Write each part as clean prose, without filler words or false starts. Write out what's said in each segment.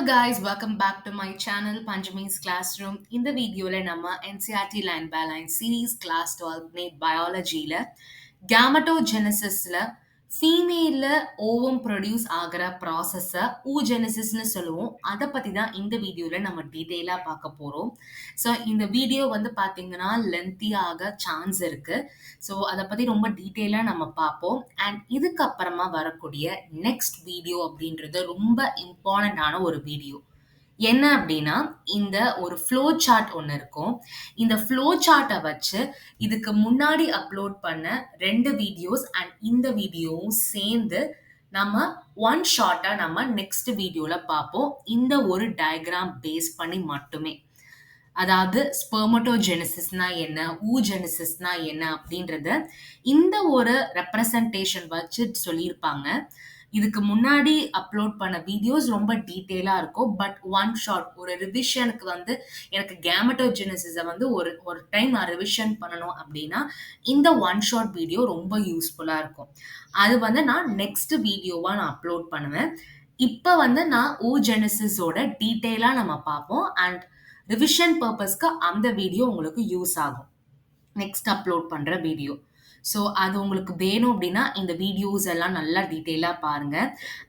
guys, welcome back to my channel Panjami's Classroom. இந்த வீடியோல நம்ம NCERT line by line series class 12 NEET பயாலஜில கேமட்டோஜெனசிஸ்ல ஃபீமேல்ல ஓவம் ப்ரொடியூஸ் ஆகிற ப்ராசஸை ஊஜெனசிஸ்னு சொல்லுவோம். அதை பற்றி தான் இந்த வீடியோவில் நம்ம டீட்டெயிலாக பார்க்க போகிறோம். ஸோ இந்த வீடியோ வந்து பார்த்தீங்கன்னா லென்த்தியாக சான்ஸ் இருக்குது. ஸோ அதை பற்றி ரொம்ப டீட்டெயிலாக நம்ம பார்ப்போம். அண்ட் இதுக்கப்புறமா வரக்கூடிய நெக்ஸ்ட் வீடியோ அப்படின்றது ரொம்ப இம்பார்ட்டண்ட்டான ஒரு வீடியோ. என்ன அப்படின்னா, இந்த ஒரு ஃப்ளோ சார்ட் ஒண்ணு இருக்கும். இந்த ஃப்ளோ சார்ட்ட வச்சு, இதுக்கு முன்னாடி அப்லோட் பண்ண 2 வீடியோஸ் அண்ட் இந்த வீடியோவும் சேர்ந்து, நம்ம ஒன் ஷாட்டா நம்ம நெக்ஸ்ட் வீடியோல பார்ப்போம். இந்த ஒரு டயகிராம் பேஸ் பண்ணி மட்டுமே. அதாவது ஸ்பெர்மட்டோஜெனசிஸ்னா என்ன? ஊஜெனசிஸ்னா என்ன? அப்படின்றத இந்த ஒரு ரெப்ரசன்டேஷன் வச்சு சொல்லியிருப்பாங்க. இதுக்கு முன்னாடி அப்லோட் பண்ண வீடியோஸ் ரொம்ப டீட்டெயிலா இருக்கும். பட் ஒன் ஷாட் ஒரு ரிவிஷனுக்கு வந்து எனக்கு கேமட்டோஜெனசிஸை வந்து ஒரு ஒரு டைம் நான் ரிவிஷன் பண்ணணும் அப்படின்னா இந்த ஒன் ஷாட் வீடியோ ரொம்ப யூஸ்ஃபுல்லா இருக்கும். அது வந்து நான் நெக்ஸ்ட் வீடியோவா நான் அப்லோட் பண்ணுவேன். இப்போ வந்து நான் ஊஜெனசிஸோட டீட்டெயிலா நம்ம பார்ப்போம். அண்ட் ரிவிஷன் பர்பஸ்க்கு அந்த வீடியோ உங்களுக்கு யூஸ் ஆகும். நெக்ஸ்ட் அப்லோட் பண்ற வீடியோ. ஸோ அது உங்களுக்கு வேணும் அப்படின்னா இந்த வீடியோஸ் எல்லாம் நல்லா டீட்டெயிலாக பாருங்க.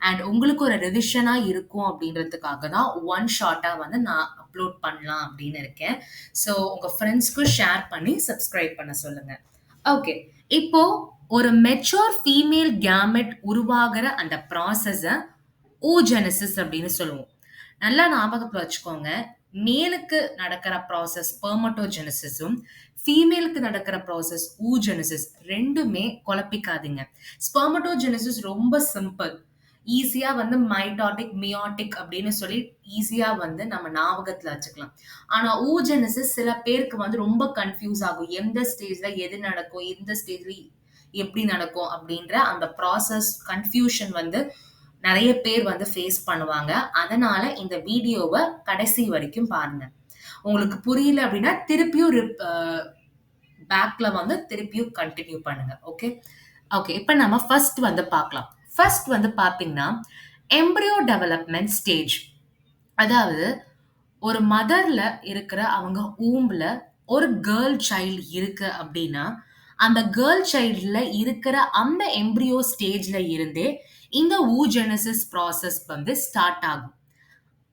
அண்ட் உங்களுக்கு ஒரு ரிவிஷனாக இருக்கும் அப்படின்றதுக்காக தான் ஒன் ஷார்ட்டாக வந்து நான் அப்லோட் பண்ணலாம் அப்படின்னு இருக்கேன். ஸோ உங்கள் ஃப்ரெண்ட்ஸ்க்கும் ஷேர் பண்ணி சப்ஸ்கிரைப் பண்ண சொல்லுங்க. ஓகே, இப்போ ஒரு மெச்சூர் ஃபீமேல் கேமெட் உருவாகிற அந்த ப்ராசஸை ஓஜெனசிஸ் அப்படின்னு சொல்லுவோம். நல்லா ஞாபகத்துல வச்சுக்கோங்க. மேலுக்கு நடக்கிற ப்ராசஸ் ஸ்பெர்மட்டோஜெனசிஸும் ஃபீமேலுக்கு நடக்கிற ப்ராசஸ் ஊஜெனசிஸ் ரெண்டுமே குழப்பிக்காதீங்க. ஸ்பெர்மட்டோஜெனசிஸ் ரொம்ப சிம்பிள். ஈஸியா வந்து மைட்டாட்டிக் மியாட்டிக் அப்படின்னு சொல்லி ஈஸியா வந்து நம்ம ஞாபகத்துல வச்சுக்கலாம். ஆனா ஊஜெனசிஸ் சில பேருக்கு வந்து ரொம்ப கன்ஃபியூஸ் ஆகும். எந்த ஸ்டேஜ்ல எது நடக்கும், எந்த ஸ்டேஜ்ல எப்படி நடக்கும் அப்படின்ற அந்த ப்ராசஸ் கன்ஃபியூஷன் வந்து நிறைய பேர் வந்து ஃபேஸ் பண்ணுவாங்க. அதனால இந்த வீடியோவை கடைசி வரைக்கும் பாருங்க. உங்களுக்கு புரியல அப்படின்னா திருப்பியும் பேக்ல வந்து திருப்பியும் கண்டினியூ பண்ணுங்க. ஓகே ஓகே, இப்போ நம்ம ஃபர்ஸ்ட் வந்து பார்க்கலாம். ஃபர்ஸ்ட் வந்து பார்த்தீங்கன்னா எம்ப்ரியோ டெவலப்மெண்ட் ஸ்டேஜ். அதாவது ஒரு மதர்ல இருக்கிற அவங்க ஊம்ல ஒரு கேர்ள் சைல்டு இருக்கு அப்படின்னா அந்த கேர்ள் சைல்டுல இருக்கிற அந்த எம்ப்ரியோ ஸ்டேஜ்ல இருந்தே இந்த ஊஜெனசிஸ் ப்ராசஸ் வந்து ஸ்டார்ட் ஆகும்.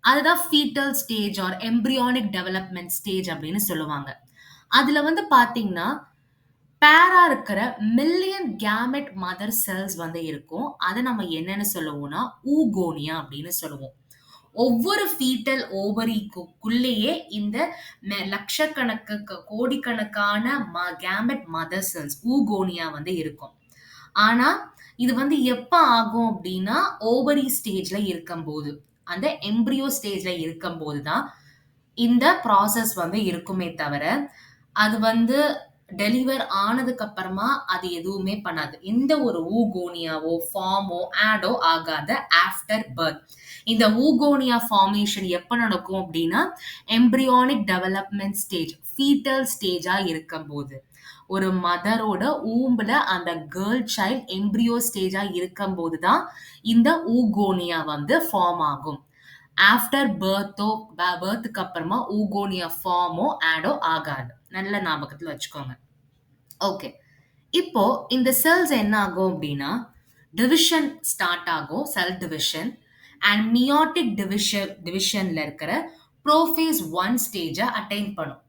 அதுதான் foetal stage or embryonic development stage அப்படின்னு சொல்லுவாங்க. அதுல வந்து பாத்தீங்கன்னா பேரா இருக்கிற மில்லியன் கேமெட் மதர் செல்ஸ் வந்து இருக்கும். அதை நம்ம என்னன்னு சொல்லுவோம்னா ஊகோனியா அப்படின்னு சொல்லுவோம். ஒவ்வொரு ஃபீட்டல் ஓவரிக்குள்ளேயே இந்த லட்சக்கணக்கு கோடிக்கணக்கான கேமெட் மதர் செல்ஸ் ஊகோனியா வந்து இருக்கும். ஆனா இது வந்து எப்ப ஆகும் அப்படின்னா ஓவரி ஸ்டேஜ்ல இருக்கும்போது, அந்த எம்ப்ரியோ ஸ்டேஜ்ல இருக்கும்போது தான் இந்த ப்ராசஸ் வந்து இருக்குமே தவிர அது வந்து டெலிவர் ஆனதுக்கு அப்புறமா அது எதுவுமே பண்ணாது. எந்த ஒரு ஊகோனியாவோ ஃபார்மோ ஆடோ ஆகாத ஆஃப்டர் பர்த். இந்த ஊகோனியா ஃபார்மேஷன் எப்ப நடக்கும் அப்படின்னா எம்ப்ரியானிக் டெவலப்மெண்ட் ஸ்டேஜ் ஃபீட்டல் ஸ்டேஜா இருக்கும்போது, ஒரு மதரோட ஊம்புல அந்த கேர்ள் சைல்ட் எம்ப்ரியோ ஸ்டேஜா இருக்கும்போது தான் இந்த ஊகோனியா வந்து ஃபார்ம் ஆகும். ஆஃப்டர் பர்த்துக்கு அப்புறமா ஊகோனியா ஃபார்மோ ஆடோ ஆகாது. நல்ல ஞாபகத்துல வச்சுக்கோங்க. ஓகே, இப்போ இந்த செல்ஸ் என்ன ஆகும் அப்படின்னா டிவிஷன் ஸ்டார்ட் ஆகும், செல் டிவிஷன் அண்ட் மியாட்டிக் டிவிஷன்ல இருக்கிற ப்ரோஃபேஸ் 1 ஸ்டேஜை அட்டைன் பண்ணும்.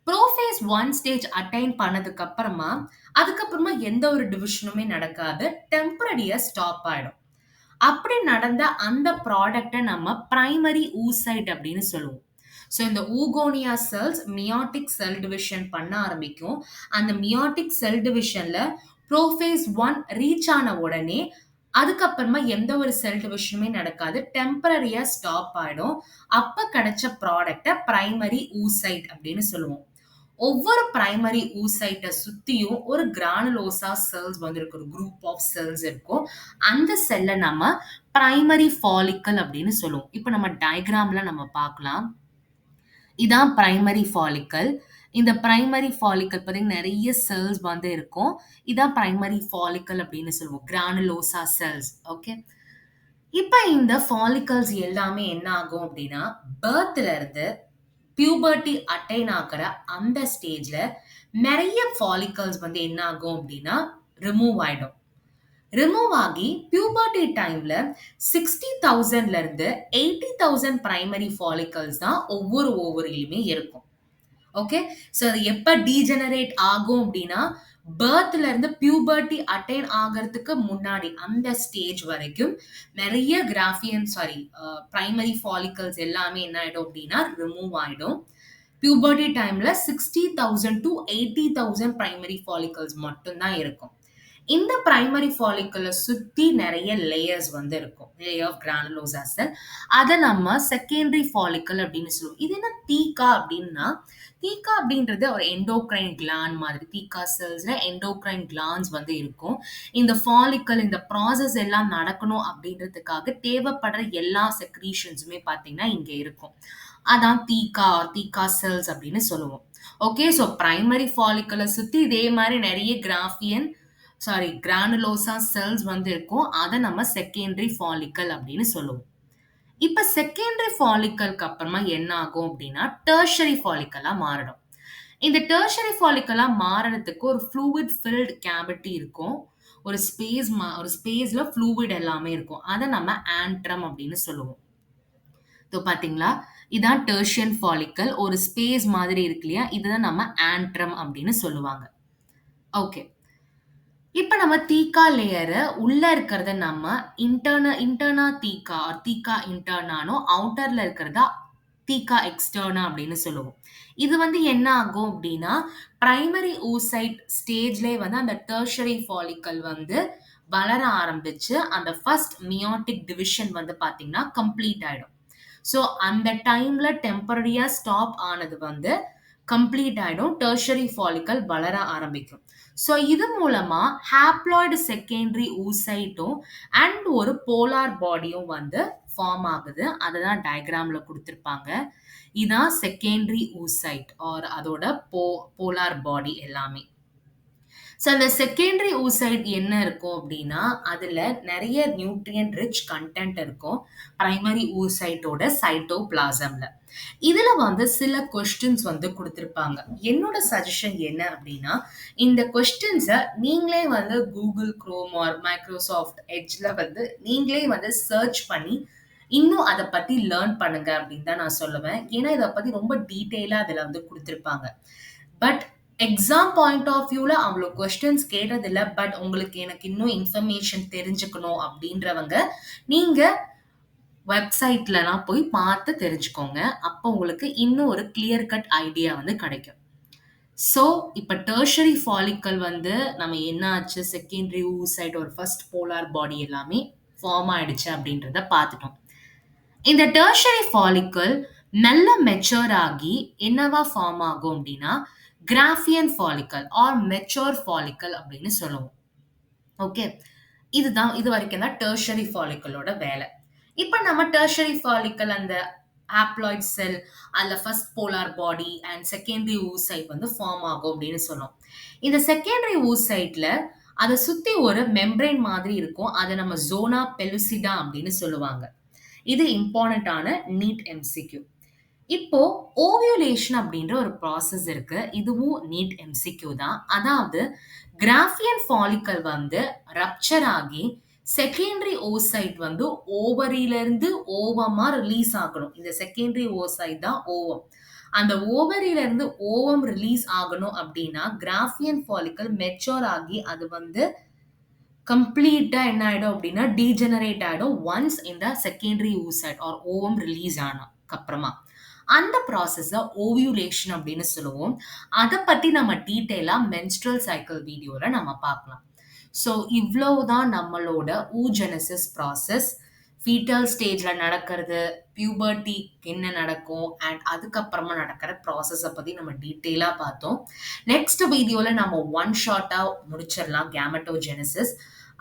ப்ரோஃபேஸ் 1 ஸ்டேஜ் அட்டைன் பண்ணதுக்கு அப்புறமா அதுக்கப்புறமா எந்த ஒரு டிவிஷனுமே நடக்காது, டெம்பரரியா ஸ்டாப் ஆயிடும். அப்படி நடந்த அந்த ப்ராடக்ட்டை நம்ம பிரைமரி ஊசைட் அப்படின்னு சொல்லுவோம். ஸோ இந்த ஊகோனியா செல்ஸ் மியாட்டிக் செல் டிவிஷன் பண்ண ஆரம்பிக்கும். அந்த மியாட்டிக் செல் டிவிஷன்ல ப்ரோஃபேஸ் 1 ரீச் ஆன உடனே அதுக்கப்புறமா எந்த ஒரு செல் டிவிஷனுமே நடக்காது, டெம்பரரியா ஸ்டாப் ஆயிடும். அப்ப கிடைச்ச ப்ராடக்ட்டை பிரைமரி ஊசைட் அப்படின்னு சொல்லுவோம். ஒவ்வொரு பிரைமரி ஊசைட்டை சுத்தியும் ஒரு கிரானுலோசா செல்ஸ் வந்து இருக்கு, ஒரு குரூப் ஆஃப் செல்ஸ் இருக்கும். அந்த செல்லை நம்ம பிரைமரி ஃபாலிக்கல் அப்படின்னு சொல்லுவோம். இப்போ நம்ம டயக்ராம்ல நம்ம பார்க்கலாம். இதான் பிரைமரி ஃபாலிக்கல். இந்த பிரைமரி ஃபாலிக்கல் பார்த்தீங்கன்னா நிறைய செல்ஸ் வந்து இருக்கும். இதான் பிரைமரி ஃபாலிக்கல் அப்படின்னு சொல்லுவோம், கிரானுலோசா செல்ஸ். ஓகே, இப்ப இந்த ஃபாலிகல்ஸ் எல்லாமே என்ன ஆகும் அப்டின்னா, பர்த்ல இருந்து பியூபர்ட்டி அட்டைன் ஆகுற அந்த ஸ்டேஜ்ல நெறைய ஃபாலிகல்ஸ் வந்து என்ன ஆகும் அப்டின்னா, ரிமூவ் ஆயிடும். ரிமூவ் ஆகி பியூபர்ட்டி டைம்ல 60,000ல இருந்து 80,000 பிரைமரி ஃபாலிகல்ஸ் தான் ஒவ்வொரு ஓவரியிலுமே இருக்கும். ஓகே. ஸோ அது எப்ப டீஜெனரேட் ஆகும் அப்டின்னா, பர்த்ல இருந்து பியூபர்ட்டி அட்டைன் ஆகறதுக்கு முன்னாடி அந்த ஸ்டேஜ் வரைக்கும் நெறைய பிரைமரி ஃபாலிகல்ஸ் எல்லாமே என்ன ஆயிடும் அப்டின்னா, ரிமூவ் ஆயிடும். பியூபர்ட்டி டைம்ல 60,000 டூ 80,000 பிரைமரி ஃபாலிகல்ஸ் மட்டும் தான் இருக்கும். இந்த பிரைமரி ஃபாலிக்கல சுத்தி நெறைய லேயர்ஸ் வந்து இருக்கும். லேயர் ஆஃப் கிரானுலோசா செல். அத நம்ம செகண்டரி ஃபாலிக்கல் அப்படின்னு சொல்லுவோம். இது என்ன தீக்கா அப்படின்னா, தீக்கா அப்படின்றது ஒரு எண்டோக்ரைன் கிளாண்ட் மாதிரி. தீக்கா செல்ஸ்ல எண்டோக்ரைன் கிளாண்ட்ஸ் வந்து இருக்கும். இந்த ஃபாலிக்கல் இந்த ப்ராசஸ் எல்லாம் நடக்கணும் அப்படின்றதுக்காக தேவைப்படுற எல்லா செக்ரீஷன்ஸுமே பார்த்தீங்கன்னா, இங்க இருக்கும். அதான் தீக்கா செல்ஸ் அப்படின்னு சொல்லுவோம். ஓகே. ஸோ பிரைமரி ஃபாலிக்கல சுத்தி இதே மாரி நெறைய கிரானுலோசா செல்ஸ் வந்து இருக்கும். அத நம்ம செகண்டரி ஃபாலிக்கல் அப்படின்னு சொல்லுவோம். இப்ப செகண்டரி ஃபாலிக்கல்க்கு அப்புறமா என்ன ஆகும் அப்படின்னா, டெர்ஷரி ஃபாலிக்கலா மாறிடும். இந்த டெர்ஷரி ஃபாலிக்கலா மாறுறதுக்கு ஒரு ஃப்ளூயிட் ஃபில்ட் கேவிட்டி இருக்கும். ஒரு ஸ்பேஸ்ல ஃப்ளூயிட் எல்லாமே இருக்கும். அத நம்ம ஆன்ட்ரம் அப்படின்னு சொல்லுவோம். இதோ பார்த்தீங்களா? இதான் டெர்ஷியன் ஃபாலிக்கல். ஒரு ஸ்பேஸ் மாதிரி இருக்கு இல்லையா? இதுதான் நம்ம ஆன்ட்ரம் அப்படின்னு சொல்லுவாங்க. ஓகே. இப்ப நம்ம தீக்கா லேயர உள்ள இருக்கிறத நம்ம இன்டர்னா தீக்கா ஆர் தீக்கா இன்டர்னானோ, அவுட்டர்ல இருக்கிறதா தீக்கா எக்ஸ்டர்னா அப்படின்னு சொல்லுவோம். இது வந்து என்ன ஆகும் அப்படின்னா, பிரைமரி oocyte ஸ்டேஜ்லயே வந்து அந்த டெர்ஷரி ஃபாலிக்கல் வந்து வளர ஆரம்பிச்சு, அந்த ஃபர்ஸ்ட் மியோட்டிக் டிவிஷன் வந்து பார்த்தீங்கன்னா, கம்ப்ளீட் ஆயிடும். ஸோ அந்த டைம்ல டெம்பரரியா ஸ்டாப் ஆனது வந்து கம்ப்ளீட் ஆயிடும். டெர்ஷரி ஃபாலிக்கல் வளர ஆரம்பிக்கும். ஸோ இது மூலமா ஹாப்ளாய்டு செகண்டரி oocyteம் அண்ட் ஒரு போலார் பாடியும் வந்து ஃபார்ம் ஆகுது. அதுதான் டயகிராம்ல குடுத்திருப்பாங்க. இதான் செகண்டரி oocyte ஆர் அதோட போலார் பாடி எல்லாமே. ஸோ அந்த செகண்டரி oocyte என்ன இருக்கும் அப்டின்னா, அதுல நெறைய நியூட்ரியன்ட் ரிச் கன்டென்ட் இருக்கும். பிரைமரி oocyteஓட சைட்டோபிளாசம்ல. இதுல வந்து சில கொஸ்டின்ஸ் வந்து குடுத்திருப்பாங்க. என்னோட சஜஷன் என்ன அப்டின்னா, இந்த கொஸ்டின்ஸ நீங்களே வந்து Google Chrome ஆர் Microsoft Edgeல வந்து நீங்களே வந்து சர்ச் பண்ணி, இன்னும் அத பத்தி லேர்ன் பண்ணுங்க அப்டின்னு தான் நான் சொல்லுவேன். ஏன்னா, இத பத்தி ரொம்ப டீட்டெயிலா அதுல வந்து குடுத்திருப்பாங்க. பட் எக்ஸாம் பாயிண்ட் ஆஃப் வியூல அவ்ளோ கொஸ்டின்ஸ் கேட்டதில்ல. பட் உங்களுக்கு எனக்கு இன்னும் இன்ஃபர்மேஷன் தெரிஞ்சுக்கணும் அப்டின்றவங்க, நீங்க வெப்சைட்லலாம் போய் பார்த்து தெரிஞ்சுக்கோங்க. அப்போ உங்களுக்கு இன்னும் ஒரு கிளியர் கட் ஐடியா வந்து கிடைக்கும். ஸோ, இப்ப டெர்ஷரி ஃபாலிக்கல் வந்து நம்ம என்ன ஆச்சு, செகண்டரி oocyte ஒரு ஃபர்ஸ்ட் போலார் பாடி எல்லாமே ஃபார்ம் ஆயிடுச்சு அப்படின்றத பார்த்துட்டோம். இந்த டெர்ஷரி ஃபாலிக்கல் நல்ல மெச்சூர் ஆகி என்னவா ஃபார்ம் ஆகும் அப்படின்னா, Graafian follicle are mature follicle அப்படின்னு சொல்லுவோம். ஓகே. இது வரைக்கும் தான் டெர்ஷரி ஃபாலிக்கலோட வேலை. இப்ப நம்ம டெர்ஷரி ஃபாலிக்கல் அந்த ஹாப்ளாய்ட் செல், அதுல first polar body and secondary oocyte வந்து ஃபார்ம் ஆகும் அப்படின்னு சொன்னோம். இந்த செகண்டரி oocyteல அத சுத்தி ஒரு மெம்பரேன் மாதிரி இருக்கும். அத நம்ம ஜோனா பெலுசிடா அப்படின்னு சொல்லுவாங்க. இது இம்பார்ட்டன்ட்டான நீட் எம்சிக்யூ. இப்போ ஓவியுலேஷன் அப்படின்ற ஒரு ப்ராசஸ் இருக்கு. இதுவும் நீட் எம்சிக்யூ தான். அதாவது கிராஃபியன் ஃபாலிக்கல் வந்து ரப்சர் ஆகி செகண்டரி oocyte வந்து ஓவரியிலிருந்து ஓவமா ரிலீஸ் ஆகணும். இந்த செகண்டரி oocyte தான் ஓவம். அந்த ஓவரியிலிருந்து ஓவம் ரிலீஸ் ஆகணும் அப்படின்னா, கிராஃபியன் ஃபாலிக்கல் மெச்சூர் ஆகி அது வந்து கம்ப்ளீட்டா என்ன ஆயிடும் அப்படின்னா, டீஜெனரேட் ஆயிடும். ஒன்ஸ் இந்த secondary oocyte or ovum release ஆனதுக்கப்புறமா. அந்த ப்ராசஸ ஓவியுலேஷன் அப்படின்னு சொல்லுவோம். அத பத்தி நம்ம டீட்டெயிலா மென்ஸ்ட்ரல் சைக்கிள் வீடியோல நம்ம பார்க்கலாம். ஸோ இவ்வளவுதான் நம்மளோட oogenesis ப்ராசஸ். ஃபீட்டல் ஸ்டேஜ்ல நடக்கிறது, பியூபர்ட்டி என்ன நடக்கும் அண்ட் அதுக்கப்புறமா நடக்கிற ப்ராசஸ பத்தி நம்ம டீட்டெயிலா பார்த்தோம். நெக்ஸ்ட் வீடியோல நம்ம ஒன் ஷாட்டா முடிச்சிடலாம் கேமெட்டோஜெனிசிஸ்.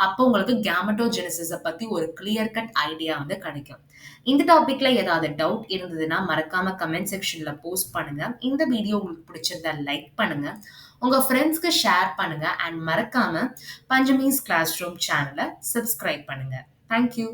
அப்போ உங்களுக்கு கேமெட்டோஜெனிசிஸ பத்தி ஒரு கிளியர் கட் ஐடியா வந்து கிடைக்கும். இந்த டாபிக்ல ஏதாவது டவுட் இருந்ததுன்னா மறக்காம கமெண்ட் செக்ஷன்ல போஸ்ட் பண்ணுங்க. இந்த வீடியோ உங்களுக்கு பிடிச்சிருந்தா லைக் பண்ணுங்க. உங்க ஃப்ரெண்ட்ஸ்க்கு ஷேர் பண்ணுங்க அண்ட் மறக்காம பஞ்சமீஸ் கிளாஸ் ரூம் சேனலை சப்ஸ்கிரைப் பண்ணுங்க. Thank you.